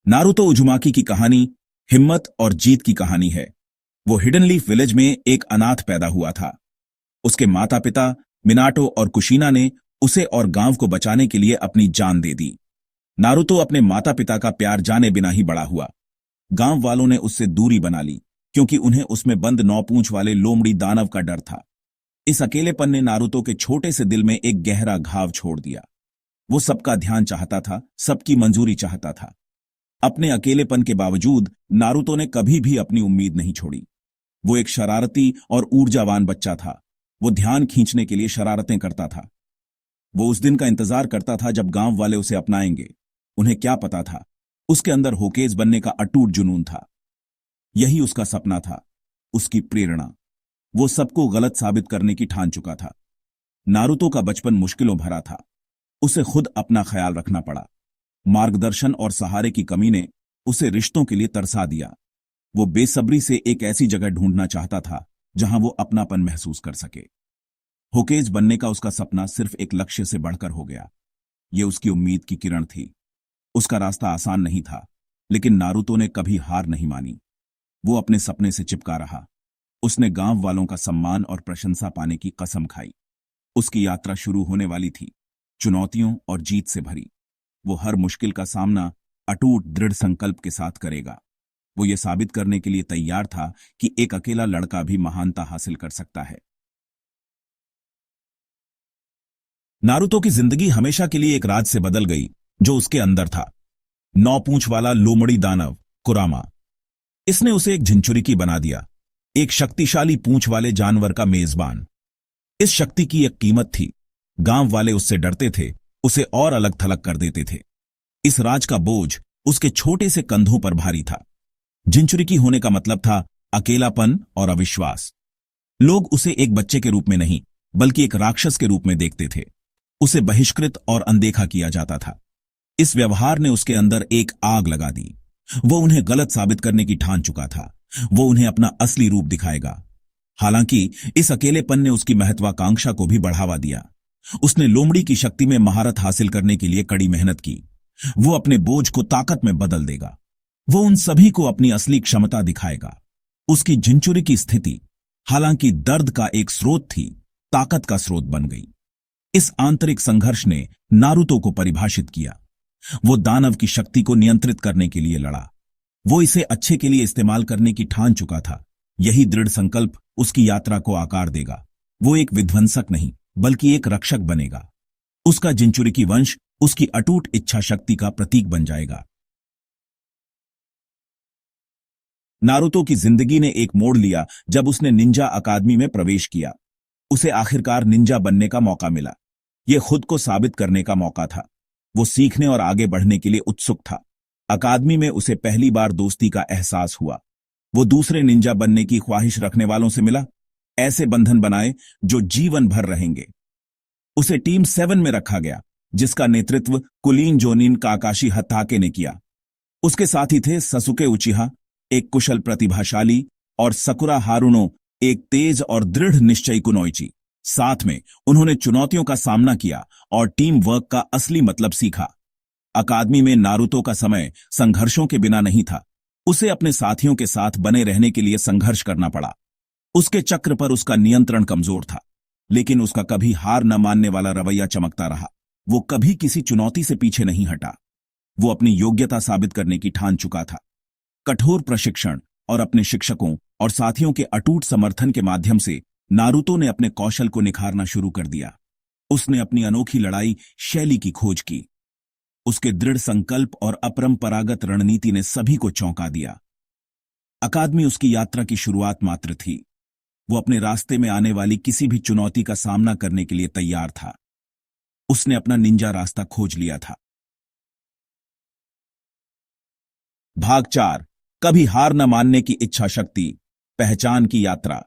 Naruto उजुमाकी की कहानी हिम्मत और जीत की कहानी है। वो हिडन लीफ विलेज में एक अनाथ पैदा हुआ था। उसके माता पिता मिनाटो और कुशीना ने उसे और गांव को बचाने के लिए अपनी जान दे दी। नारुतो अपने माता पिता का प्यार जाने बिना ही बड़ा हुआ। गांव वालों ने उससे दूरी बना ली क्योंकि उन्हें उसमें बंद 9 पूंछ वाले लोमड़ी दानव का डर था। इस अकेलेपन ने नारुतो के छोटे से दिल में एक गहरा घाव छोड़ दिया। वो सबका ध्यान चाहता था, सबकी मंजूरी चाहता था। अपने अकेलेपन के बावजूद नारुतो ने कभी भी अपनी उम्मीद नहीं छोड़ी। वो एक शरारती और ऊर्जावान बच्चा था। वो ध्यान खींचने के लिए शरारतें करता था। वो उस दिन का इंतजार करता था जब गांव वाले उसे अपनाएंगे। उन्हें क्या पता था, उसके अंदर होकेज बनने का अटूट जुनून था। यही उसका सपना था, उसकी प्रेरणा। वो सबको गलत साबित करने की ठान चुका था। नारुतो का बचपन मुश्किलों भरा था। उसे खुद अपना ख्याल रखना पड़ा। मार्गदर्शन और सहारे की कमी ने उसे रिश्तों के लिए तरसा दिया। वो बेसब्री से एक ऐसी जगह ढूंढना चाहता था जहां वो अपनापन महसूस कर सके। होकेज बनने का उसका सपना सिर्फ एक लक्ष्य से बढ़कर हो गया। ये उसकी उम्मीद की किरण थी। उसका रास्ता आसान नहीं था, लेकिन नारुतो ने कभी हार नहीं मानी। वो अपने सपने से चिपका रहा। उसने गांव वालों का सम्मान और प्रशंसा पाने की कसम खाई। उसकी यात्रा शुरू होने वाली थी, चुनौतियों और जीत से भरी। वो हर मुश्किल का सामना अटूट दृढ़ संकल्प के साथ करेगा। वो ये साबित करने के लिए तैयार था कि एक अकेला लड़का भी महानता हासिल कर सकता है। नारुतो की जिंदगी हमेशा के लिए एक राज से बदल गई जो उसके अंदर था। 9 पूंछ वाला लोमड़ी दानव कुरामा। इसने उसे एक झिंचुरिकी बना दिया, एक शक्तिशाली पूंछ वाले जानवर का मेजबान। इस शक्ति की एक कीमत थी। गांव वाले उससे डरते थे, उसे और अलग थलग कर देते थे। इस राज का बोझ उसके छोटे से कंधों पर भारी था। झिंचुरिकी होने का मतलब था अकेलापन और अविश्वास। लोग उसे एक बच्चे के रूप में नहीं, बल्कि एक राक्षस के रूप में देखते थे। उसे बहिष्कृत और अनदेखा किया जाता था। इस व्यवहार ने उसके अंदर एक आग लगा दी। वो उन्हें गलत साबित करने की ठान चुका था। वो उन्हें अपना असली रूप दिखाएगा। हालांकि इस अकेलेपन ने उसकी महत्वाकांक्षा को भी बढ़ावा दिया। उसने लोमड़ी की शक्ति में महारत हासिल करने के लिए कड़ी मेहनत की। वो अपने बोझ को ताकत में बदल देगा। वो उन सभी को अपनी असली क्षमता दिखाएगा। उसकी झिंचुरी की स्थिति, हालांकि दर्द का एक स्रोत थी, ताकत का स्रोत बन गई। इस आंतरिक संघर्ष ने नारुतो को परिभाषित किया। वो दानव की शक्ति को नियंत्रित करने के लिए लड़ा। वो इसे अच्छे के लिए इस्तेमाल करने की ठान चुका था। यही दृढ़ संकल्प उसकी यात्रा को आकार देगा। वो एक विध्वंसक नहीं, बल्कि एक रक्षक बनेगा। उसका जिंचुरिकी वंश उसकी अटूट इच्छा शक्ति का प्रतीक बन जाएगा। नारुतो की जिंदगी ने एक मोड़ लिया जब उसने निंजा अकादमी में प्रवेश किया। उसे आखिरकार निंजा बनने का मौका मिला। यह खुद को साबित करने का मौका था। वो सीखने और आगे बढ़ने के लिए उत्सुक था। अकादमी में उसे पहली बार दोस्ती का एहसास हुआ। वो दूसरे निंजा बनने की ख्वाहिश रखने वालों से मिला। ऐसे बंधन बनाए जो जीवन भर रहेंगे। उसे टीम 7 में रखा गया, जिसका नेतृत्व कुलीन जोनिन काकाशी हताके ने किया। उसके साथी थे ससुके उचिहा, एक कुशल प्रतिभाशाली, और सकुरा हारुनो, एक तेज और दृढ़ निश्चयी कुनोइची। साथ में उन्होंने चुनौतियों का सामना किया और टीम वर्क का असली मतलब सीखा। अकादमी में नारुतो का समय संघर्षों के बिना नहीं था। उसे अपने साथियों के साथ बने रहने के लिए संघर्ष करना पड़ा। उसके चक्र पर उसका नियंत्रण कमजोर था, लेकिन उसका कभी हार न मानने वाला रवैया चमकता रहा। वो कभी किसी चुनौती से पीछे नहीं हटा। वो अपनी योग्यता साबित करने की ठान चुका था। कठोर प्रशिक्षण और अपने शिक्षकों और साथियों के अटूट समर्थन के माध्यम से नारुतो ने अपने कौशल को निखारना शुरू कर दिया। उसने अपनी अनोखी लड़ाई शैली की खोज की। उसके दृढ़ संकल्प और अपरंपरागत रणनीति ने सभी को चौंका दिया। अकादमी उसकी यात्रा की शुरुआत मात्र थी। वो अपने रास्ते में आने वाली किसी भी चुनौती का सामना करने के लिए तैयार था। उसने अपना निंजा रास्ता खोज लिया था। भाग 4, कभी हार न मानने की इच्छा शक्ति, पहचान की यात्रा।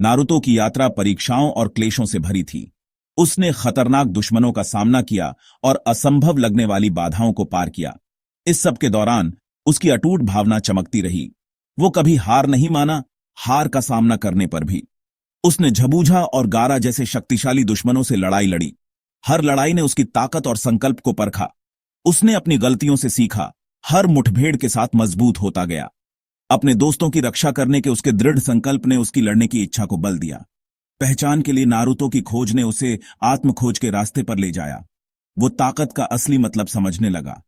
नारुतो की यात्रा परीक्षाओं और क्लेशों से भरी थी। उसने खतरनाक दुश्मनों का सामना किया और असंभव लगने वाली बाधाओं को पार किया। इस सब के दौरान उसकी अटूट भावना चमकती रही। वो कभी हार नहीं माना। हार का सामना करने पर भी उसने झबूझा और गारा जैसे शक्तिशाली दुश्मनों से लड़ाई लड़ी। हर लड़ाई ने उसकी ताकत और संकल्प को परखा। उसने अपनी गलतियों से सीखा हर मुठभेड़ के साथ मजबूत होता गया। अपने दोस्तों की रक्षा करने के उसके दृढ़ संकल्प ने उसकी लड़ने की इच्छा को बल दिया। पहचान के लिए नारुतो की खोज ने उसे आत्मखोज के रास्ते पर ले जाया। वो ताकत का असली मतलब समझने लगा।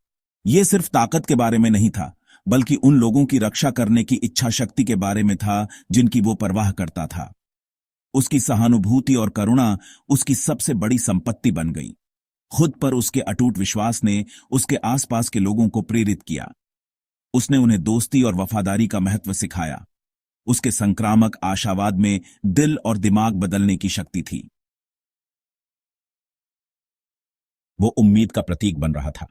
ये सिर्फ ताकत के बारे में नहीं था, बल्कि उन लोगों की रक्षा करने की इच्छा शक्ति के बारे में था जिनकी वो परवाह करता था। उसकी सहानुभूति और करुणा उसकी सबसे बड़ी संपत्ति बन गई। खुद पर उसके अटूट विश्वास ने उसके आसपास के लोगों को प्रेरित किया। उसने उन्हें दोस्ती और वफादारी का महत्व सिखाया। उसके संक्रामक आशावाद में दिल और दिमाग बदलने की शक्ति थी। वो उम्मीद का प्रतीक बन रहा था।